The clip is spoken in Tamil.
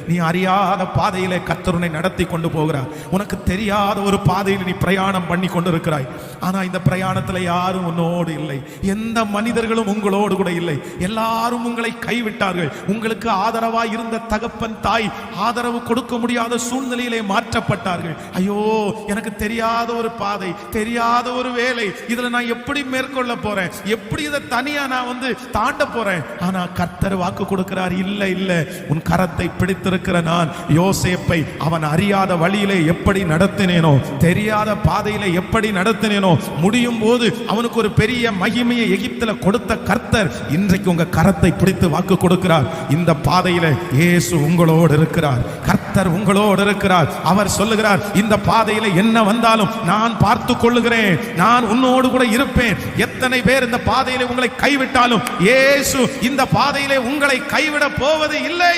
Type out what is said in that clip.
நீ அறியாத பாதையிலே கர்த்தர் உன்னை நடத்தி கொண்டு போகிறார். உனக்கு தெரியாத ஒரு பாதையில் நீ பிரயாணம் பண்ணி கொண்டிருக்கிறாய். ஆனா இந்த பிரயாணத்துல யாரும் உன்னோடு இல்லை, எந்த மனிதர்களும் உங்களோடு கூட இல்லை. எல்லாரும் உங்களை கைவிட்டார்கள். உங்களுக்கு ஆதரவாய் இருந்த தகப்பன் தாய் ஆதரவு கொடுக்க முடியாத சூழ்நிலையிலே மாற்றப்பட்டார்கள். ஐயோ, எனக்கு தெரியாத ஒரு பாதை, தெரியாத ஒரு வேலை, இதுல நான் எப்படி மேற்கொள்ள போறேன், எப்படி இதை தனியா நான் தாண்ட போறேன். ஆனா கர்த்தர் வாக்கு கொடுக்கிறார், இல்ல இல்ல, உன் கரத்தை பிடித்திருக்கிற நான் யோசேப்பை அவன் அறியாத வழியிலே எப்படி நடத்தினேனோ, தெரியாத பாதையிலே எப்படி நடத்தினேனோ, முடியும் போது அவனுக்கு ஒரு பெரிய மகிமையை எகிப்தில கொடுத்த கர்த்தர் இன்றைக்கு உங்க கரத்தை பிடித்து வாக்கு கொடுக்கிறார். இந்த பாதையிலே இயேசு உங்களோடு இருக்கிறார், கர்த்தர் உங்களோடு இருக்கிறார். அவர் சொல்லுகிறார், இந்த பாதையிலே என்ன வந்தாலும் நான் பார்த்து கொள்ளுகிறேன், நான் உன்னோடு கூட இருப்பேன். எத்தனை பேர் இந்த பாதையிலே உங்களை கைவிட்டாலும் இயேசு இந்த பாதையிலே உங்களை கைவிட போவது இல்லை.